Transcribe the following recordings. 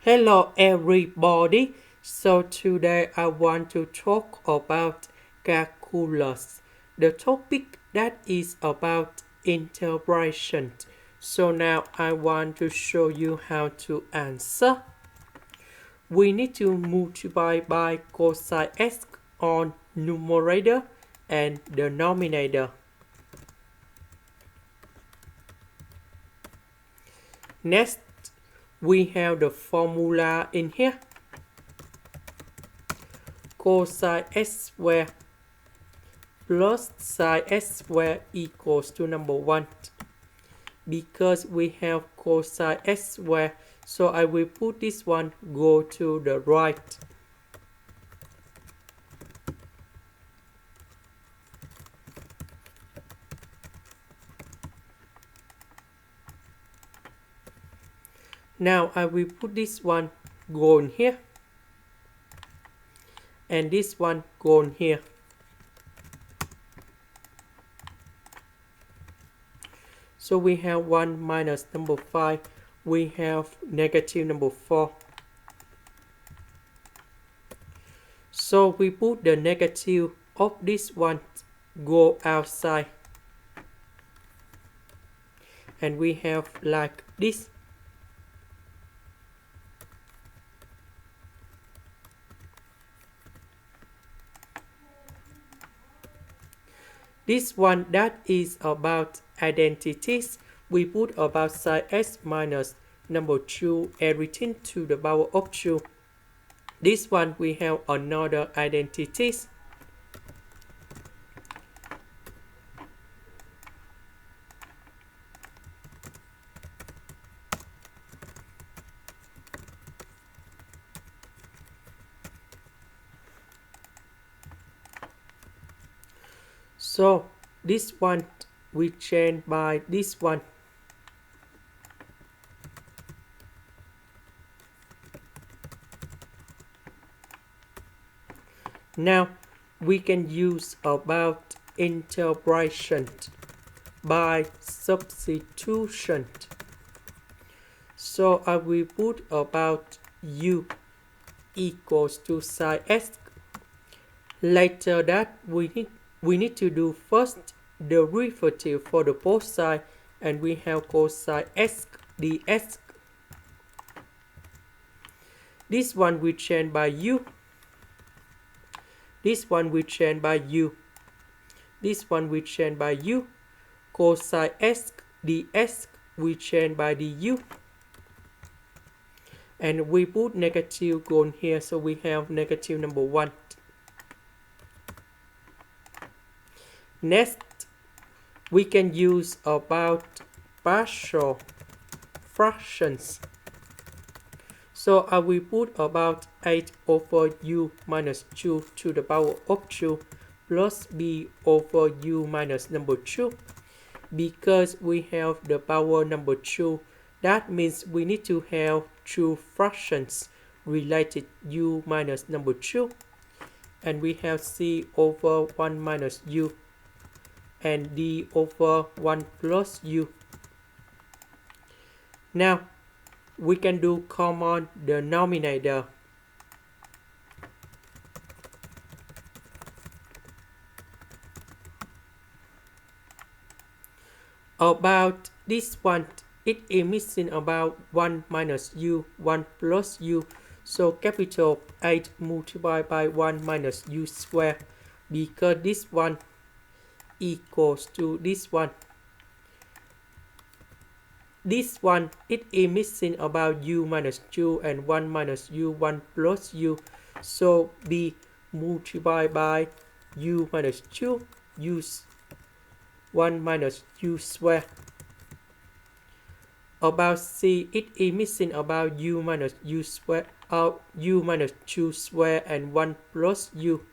Hello everybody. So today I want to talk about calculus, the topic that is about integration. So now I want to show you how to answer. We need to multiply by cosine x on numerator and denominator. Next, we have the formula in here. Cosine x squared plus sine x squared equals to number 1. Because we have cosine x squared, so I will put this one go to the right. Now I will put this one go in here. And this one go in here. So we have 1 minus number 5. We have negative number 4. So we put the negative of this one go outside. And we have like this. This one that is about identities, we put about sine x minus number 2 everything to the power of 2. This one we have another identities. So this one we change by this one. Now we can use about integration by substitution. So I will put about u equals to sine x. Later that we need to do first the derivative for the both sides, and we have cosine x dx. This one we change by u. This one we change by u. This one we change by u. Cosine x dx we change by du. And we put negative go in here, so we have negative number 1. Next, we can use about partial fractions. So I will put about 8 over u minus 2 to the power of 2 plus b over u minus number 2. Because we have the power number 2, that means we need to have 2 fractions related u minus number 2. And we have c over 1 minus u and d over 1 plus u. Now we can do common denominator. About this one, it is missing about 1 minus u, 1 plus u. So capital 8 multiplied by 1 minus u square, because this one equals to this one. This one, it is missing about u minus 2 and 1 minus u, 1 plus u. So b multiplied by u minus 2, u 1 minus u square. About c, it is missing about u minus u square, u minus 2 square and 1 plus u.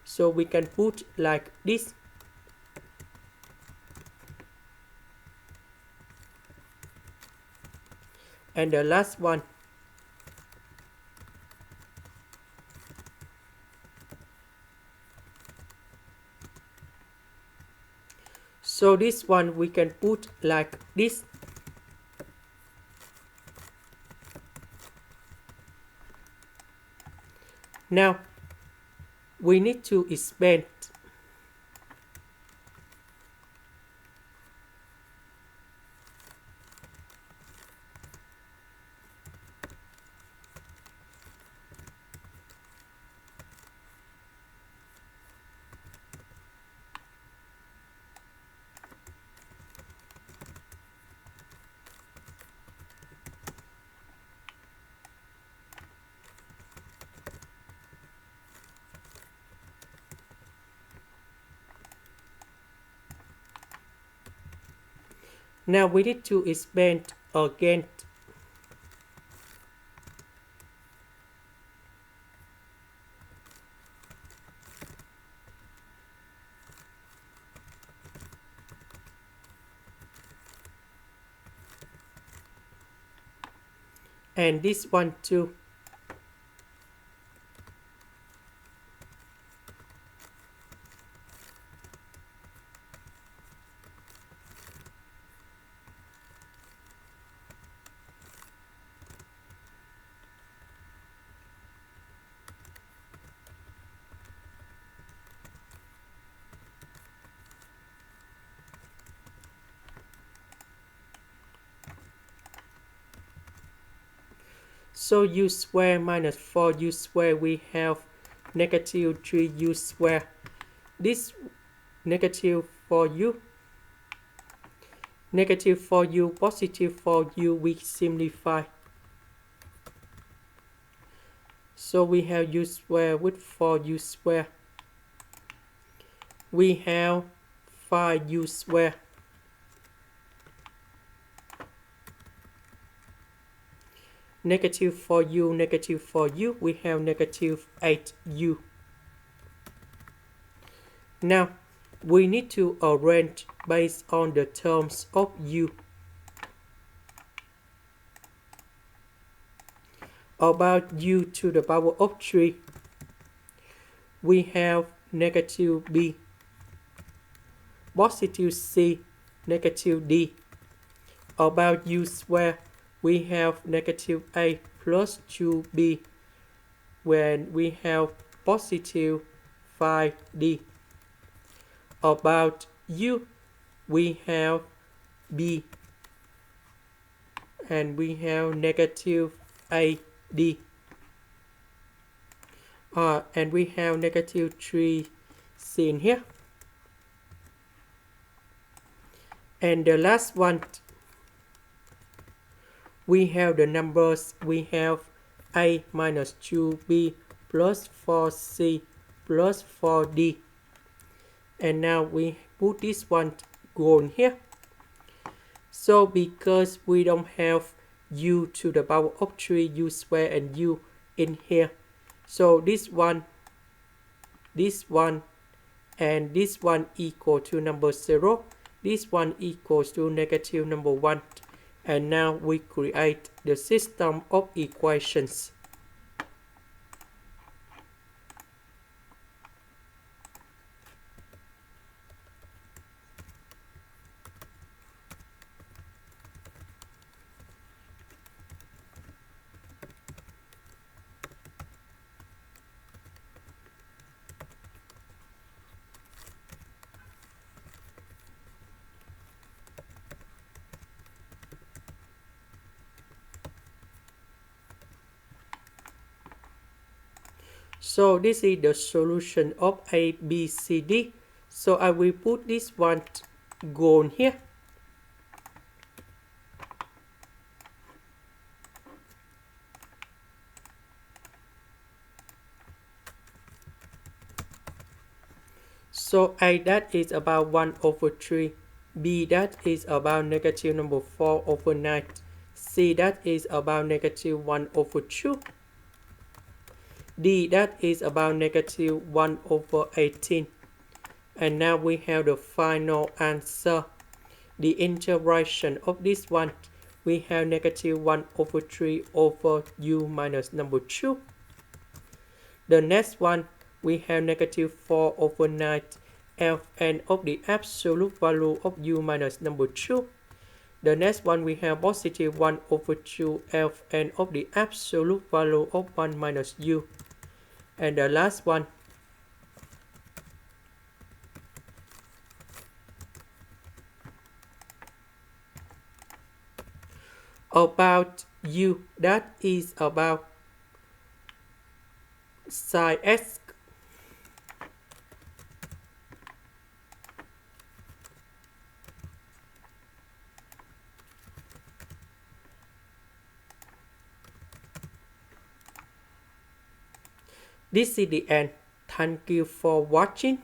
So we can put like this. And the last one, so this one we can put like this. Now we need to expand Now we need to expand again. And this one too. So u square minus 4u square, we have negative 3u square. This negative 4u, negative 4u, positive 4u, we simplify. So we have u square with 4u square. We have 5u square. Negative 4u, negative 4u, we have negative 8u. Now, we need to arrange based on the terms of u. About u to the power of 3, we have negative b, positive c, negative d. About u square, we have negative a plus 2b, when we have positive 5d. About u, we have b, and we have negative ad, and we have negative 3 seen here. And the last one, we have the numbers. We have a minus 2b plus 4c plus 4d. And now we put this one gone here. So because we don't have u to the power of 3, u square and u in here, so this one, and this one equal to number 0. This one equals to negative number 1. And now we create the system of equations. So this is the solution of A, B, C, D. So I will put this one gone here. So A, that is about 1 over 3. B, that is about negative number 4 over 9. C, that is about negative 1 over 2. D, that is about negative 1 over 18. And now we have the final answer. The integration of this one, we have negative 1 over 3 over u minus number 2. The next one, we have negative 4 over 9 Fn of the absolute value of u minus number 2. The next one, we have positive 1 over 2 Fn of the absolute value of 1 minus u. And the last one, about u, that is about sin x. This is the end. Thank you for watching.